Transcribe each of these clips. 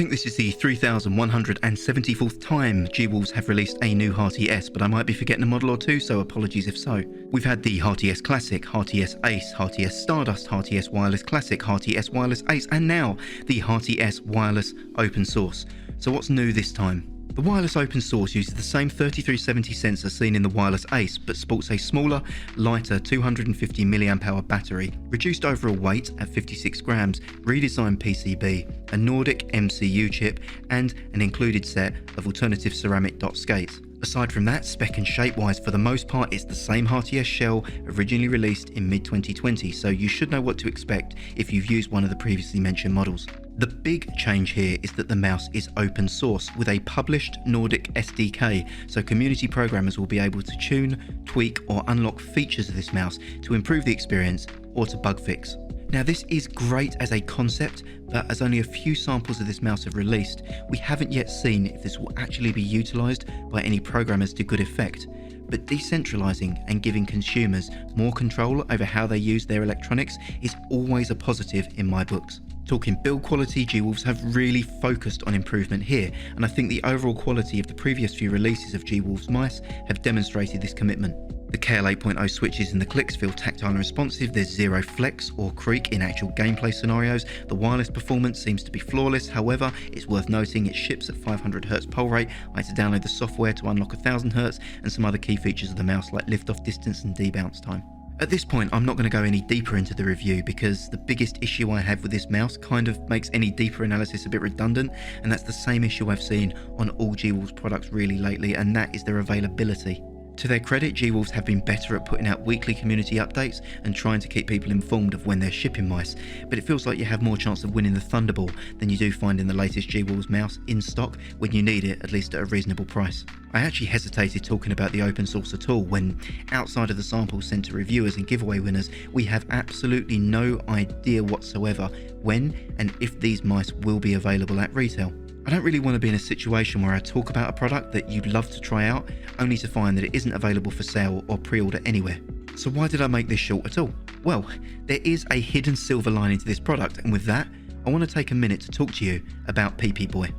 I think this is the 3,174th time G-Wolves have released a new Hati-S, but I might be forgetting a model or two, so apologies if so. We've had the Hati-S Classic, Hati-S Ace, Hati-S Stardust, Hati-S Wireless Classic, Hati-S Wireless Ace, and now the Hati-S Wireless OpenSource. So what's new this time? The wireless open source uses the same 3370 sensor seen in the wireless Ace, but sports a smaller, lighter 250 mAh battery, reduced overall weight at 56 grams, redesigned PCB, a Nordic MCU chip, and an included set of alternative ceramic dot skates. Aside from that, spec and shape-wise, for the most part, it's the same Hati-S shell originally released in mid-2020, so you should know what to expect if you've used one of the previously mentioned models. The big change here is that the mouse is open source with a published Nordic SDK, so community programmers will be able to tune, tweak, or unlock features of this mouse to improve the experience or to bug fix. Now, this is great as a concept, but as only a few samples of this mouse have released, we haven't yet seen if this will actually be utilised by any programmers to good effect. But decentralising and giving consumers more control over how they use their electronics is always a positive in my books. Talking build quality, G-Wolves have really focused on improvement here, and I think the overall quality of the previous few releases of G-Wolves mice have demonstrated this commitment. The KL 8.0 switches and the clicks feel tactile and responsive, there's zero flex or creak in actual gameplay scenarios, the wireless performance seems to be flawless, however, it's worth noting it ships at 500Hz pole rate. I had to download the software to unlock 1000Hz and some other key features of the mouse like lift-off distance and debounce time. At this point, I'm not going to go any deeper into the review because the biggest issue I have with this mouse kind of makes any deeper analysis a bit redundant, and that's the same issue I've seen on all G-Wolves products really lately, and that is their availability. To their credit, G-Wolves have been better at putting out weekly community updates and trying to keep people informed of when they're shipping mice, but it feels like you have more chance of winning the Thunderball than you do finding the latest G-Wolves mouse in stock when you need it, at least at a reasonable price. I actually hesitated talking about the open source at all when, outside of the samples sent to reviewers and giveaway winners, we have absolutely no idea whatsoever when and if these mice will be available at retail. I don't really want to be in a situation where I talk about a product that you'd love to try out, only to find that it isn't available for sale or pre-order anywhere. So why did I make this short at all? Well, there is a hidden silver lining to this product, and with that, I want to take a minute to talk to you about PeePee Boy.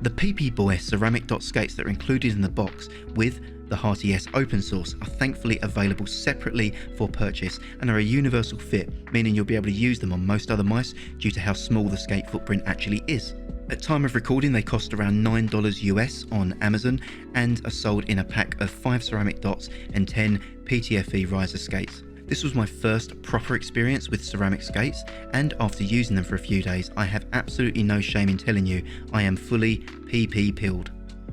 The PeePee Boy ceramic dot skates that are included in the box with the Hati-S OpenSource are thankfully available separately for purchase and are a universal fit, meaning you'll be able to use them on most other mice due to how small the skate footprint actually is. At time of recording, they cost around $9 US on Amazon and are sold in a pack of 5 ceramic dots and 10 PTFE riser skates. This was my first proper experience with ceramic skates, and after using them for a few days, I have absolutely no shame in telling you I am fully PeePee pilled.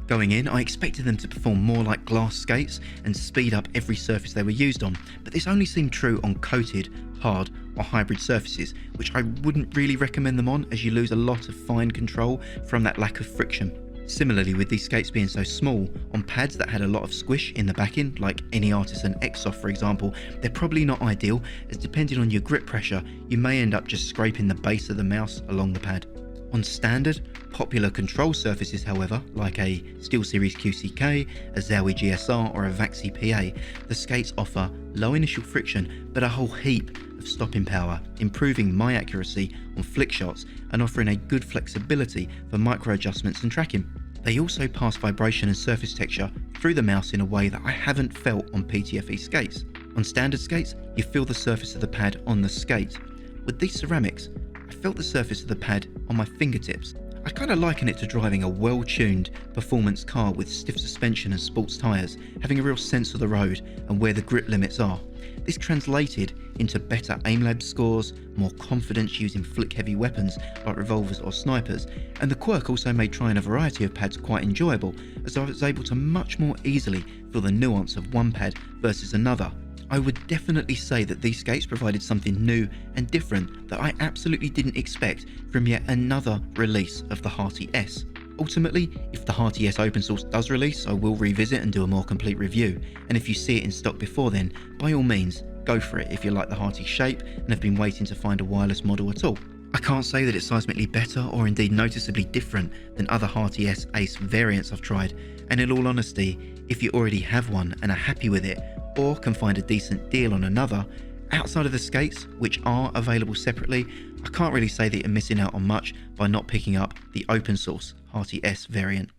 Going in, I expected them to perform more like glass skates and speed up every surface they were used on, but this only seemed true on coated, hard or hybrid surfaces, which I wouldn't really recommend them on as you lose a lot of fine control from that lack of friction. Similarly, with these skates being so small, on pads that had a lot of squish in the backing, like any Artisan X-Soft for example, they're probably not ideal, as depending on your grip pressure, you may end up just scraping the base of the mouse along the pad. On standard, popular control surfaces however, like a SteelSeries QCK, a Zowie GSR or a Vaxi PA, the skates offer low initial friction but a whole heap of stopping power, improving my accuracy on flick shots and offering a good flexibility for micro adjustments and tracking. They also pass vibration and surface texture through the mouse in a way that I haven't felt on PTFE skates. On standard skates, you feel the surface of the pad on the skate. With these ceramics, I felt the surface of the pad on my fingertips. I kind of liken it to driving a well-tuned performance car with stiff suspension and sports tyres, having a real sense of the road and where the grip limits are. This translated into better aim lab scores, more confidence using flick-heavy weapons like revolvers or snipers, and the quirk also made trying a variety of pads quite enjoyable, as I was able to much more easily feel the nuance of one pad versus another. I would definitely say that these skates provided something new and different that I absolutely didn't expect from yet another release of the Hati-S. Ultimately, if the Hati-S OpenSource does release, I will revisit and do a more complete review, and if you see it in stock before then, by all means, go for it if you like the Hati shape and have been waiting to find a wireless model at all. I can't say that it's seismically better or indeed noticeably different than other Hati-S Ace variants I've tried, and in all honesty, if you already have one and are happy with it, or can find a decent deal on another, Outside of the skates, which are available separately, I can't really say that you're missing out on much by not picking up the open source Hati-S variant.